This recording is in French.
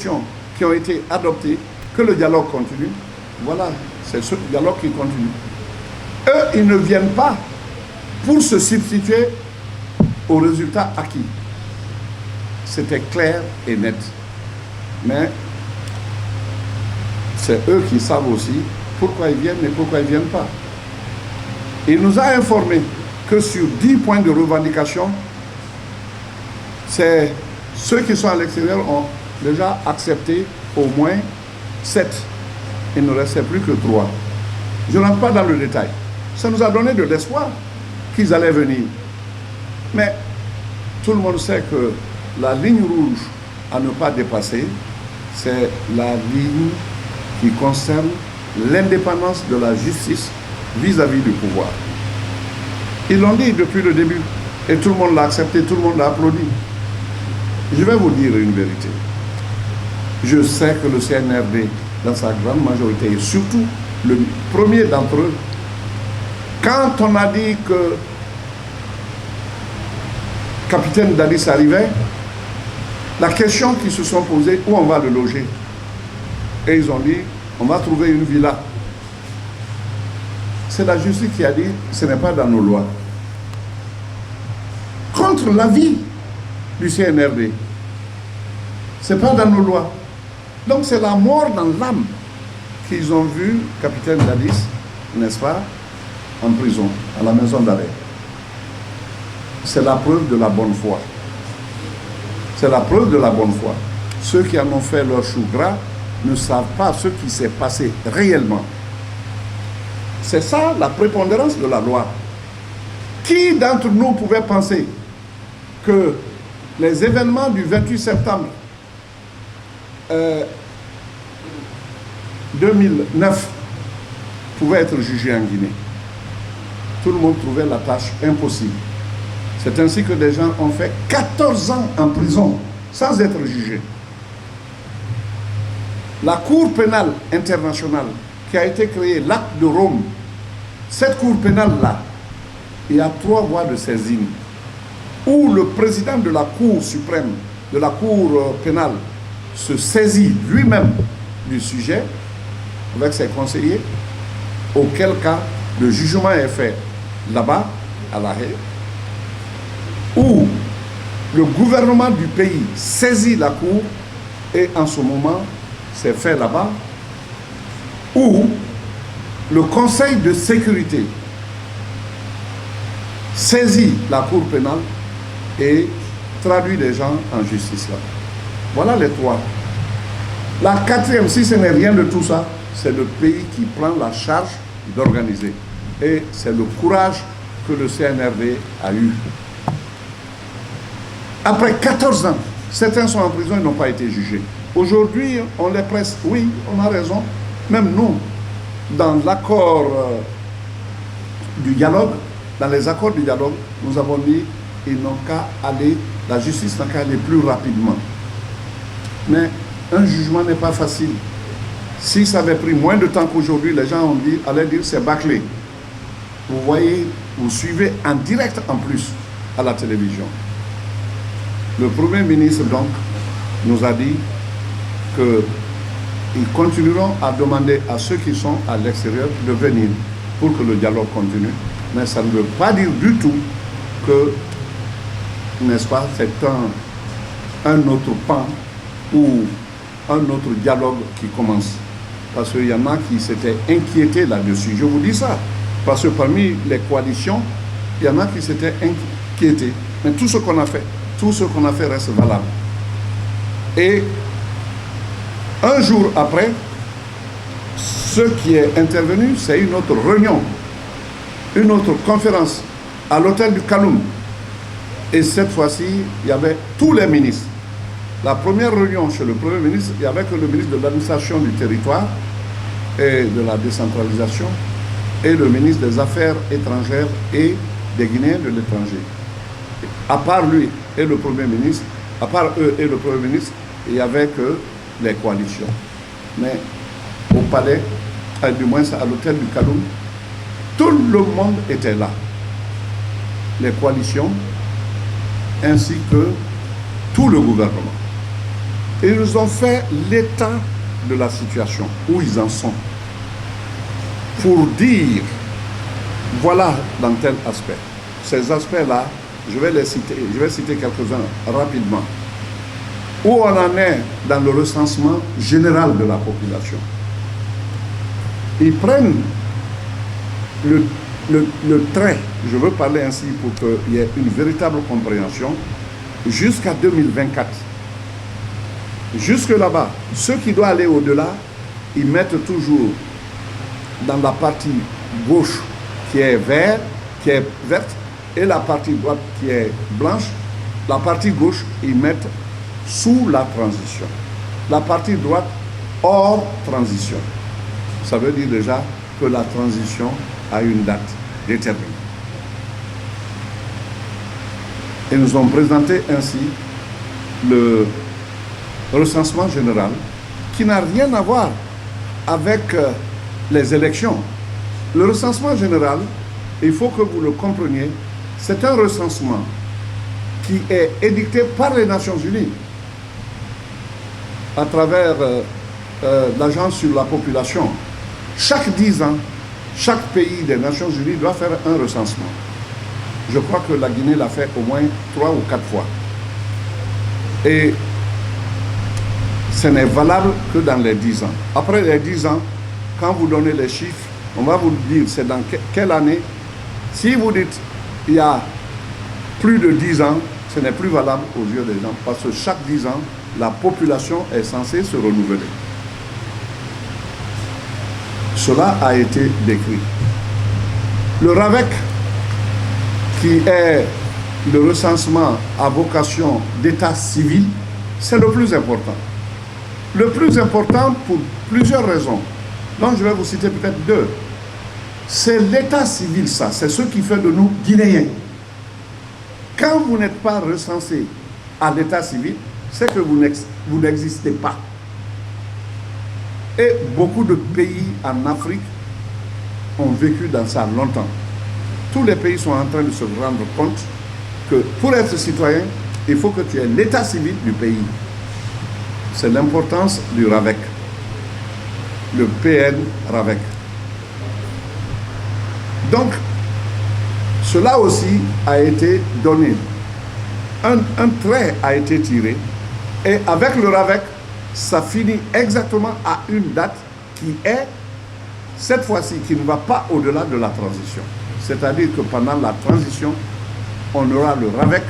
constitutions qui ont été adoptées, que le dialogue continue. Voilà, c'est ce dialogue qui continue. Eux, ils ne viennent pas pour se substituer aux résultats acquis. C'était clair et net. Mais c'est eux qui savent aussi pourquoi ils viennent et pourquoi ils ne viennent pas. Il nous a informé que sur 10 points de revendication, c'est ceux qui sont à l'extérieur ont déjà accepté au moins 7. Il ne restait plus que 3. Je ne rentre pas dans le détail. Ça nous a donné de l'espoir qu'ils allaient venir. Mais tout le monde sait que la ligne rouge à ne pas dépasser, c'est la ligne qui concerne l'indépendance de la justice vis-à-vis du pouvoir. Ils l'ont dit depuis le début et tout le monde l'a accepté, tout le monde l'a applaudi. Je vais vous dire une vérité. Je sais que le CNRD, dans sa grande majorité, et surtout le premier d'entre eux, quand on a dit que capitaine Dadis arrivait, la question qu'ils se sont posée, où on va le loger? Et ils ont dit, on va trouver une villa. C'est la justice qui a dit, ce n'est pas dans nos lois. Contre l'avis du CNRD. Ce n'est pas dans nos lois. Donc c'est la mort dans l'âme qu'ils ont vu capitaine Dadis, n'est-ce pas, en prison, à la maison d'arrêt. C'est la preuve de la bonne foi. C'est la preuve de la bonne foi. Ceux qui en ont fait leur chou gras ne savent pas ce qui s'est passé réellement. C'est ça la prépondérance de la loi. Qui d'entre nous pouvait penser que les événements du 28 septembre 2009 pouvaient être jugés en Guinée? Tout le monde trouvait la tâche impossible. C'est ainsi que des gens ont fait 14 ans en prison sans être jugés. La Cour pénale internationale qui a été créée, l'acte de Rome, cette Cour pénale-là, il y a 3 voies de saisine où le président de la Cour suprême, de la Cour pénale, se saisit lui-même du sujet avec ses conseillers, auquel cas le jugement est fait là-bas, à La Haye, où le gouvernement du pays saisit la Cour et en ce moment, c'est fait là-bas, où le Conseil de sécurité saisit la Cour pénale et traduit les gens en justice là. Voilà les 3. La 4e, si ce n'est rien de tout ça, c'est le pays qui prend la charge d'organiser. Et c'est le courage que le CNRD a eu. Après 14 ans, certains sont en prison et n'ont pas été jugés. Aujourd'hui, on les presse. Oui, on a raison. Même nous, dans l'accord du dialogue, dans les accords du dialogue, nous avons dit qu'ils n'ont qu'à aller, la justice n'a qu'à aller plus rapidement. Mais un jugement n'est pas facile. Si ça avait pris moins de temps qu'aujourd'hui, les gens ont dit, allaient dire c'est bâclé. Vous voyez, vous suivez en direct en plus à la télévision. Le Premier ministre donc nous a dit qu'ils continueront à demander à ceux qui sont à l'extérieur de venir pour que le dialogue continue. Mais ça ne veut pas dire du tout que, n'est-ce pas, c'est un autre pan ou un autre dialogue qui commence. Parce qu'il y en a qui s'étaient inquiétés là-dessus. Je vous dis ça. Parce que parmi les coalitions, il y en a qui s'étaient inquiétés. Mais tout ce qu'on a fait reste valable. Et un jour après, ce qui est intervenu, c'est une autre réunion, une autre conférence à l'hôtel du Kaloum. Et cette fois-ci, il y avait tous les ministres. La première réunion chez le Premier ministre, il n'y avait que le ministre de l'administration du territoire et de la décentralisation et le ministre des Affaires étrangères et des Guinéens de l'étranger. À part lui et le Premier ministre, à part eux et le Premier ministre, il n'y avait que les coalitions. Mais au palais, du moins à l'hôtel du Kaloum, tout le monde était là. Les coalitions, ainsi que tout le gouvernement. Et ils nous ont fait l'état de la situation, où ils en sont, pour dire, voilà dans tel aspect. Ces aspects-là, je vais citer quelques-uns rapidement. Où on en est dans le recensement général de la population. Ils prennent le trait, je veux parler ainsi pour qu'il y ait une véritable compréhension, jusqu'à 2024. Jusque là-bas, ceux qui doivent aller au-delà, ils mettent toujours dans la partie gauche qui est verte, et la partie droite qui est blanche. La partie gauche, ils mettent sous la transition. La partie droite, hors transition. Ça veut dire déjà que la transition a une date déterminée. Et nous ont présenté ainsi le recensement général qui n'a rien à voir avec les élections. Le recensement général, il faut que vous le compreniez, c'est un recensement qui est édicté par les Nations Unies à travers l'Agence sur la population. Chaque 10 ans, chaque pays des Nations Unies doit faire un recensement. Je crois que la Guinée l'a fait au moins 3 ou 4 fois. Et ce n'est valable que dans les 10 ans. Après les 10 ans, quand vous donnez les chiffres, on va vous dire c'est dans quelle année. Si vous dites il y a plus de 10 ans, ce n'est plus valable aux yeux des gens parce que chaque 10 ans, la population est censée se renouveler. Cela a été décrit. Le RAVEC, qui est le recensement à vocation d'état civil, c'est le plus important. Le plus important pour plusieurs raisons. Donc je vais vous citer peut-être 2. C'est l'état civil, ça. C'est ce qui fait de nous Guinéens. Quand vous n'êtes pas recensé à l'état civil, c'est que vous n'existez pas. Et beaucoup de pays en Afrique ont vécu dans ça longtemps. Tous les pays sont en train de se rendre compte que pour être citoyen, il faut que tu aies l'état civil du pays. C'est l'importance du RAVEC, le PN RAVEC. Donc, cela aussi a été donné. Un trait a été tiré et avec le RAVEC, ça finit exactement à une date qui est, cette fois-ci, qui ne va pas au-delà de la transition. C'est-à-dire que pendant la transition, on aura le RAVEC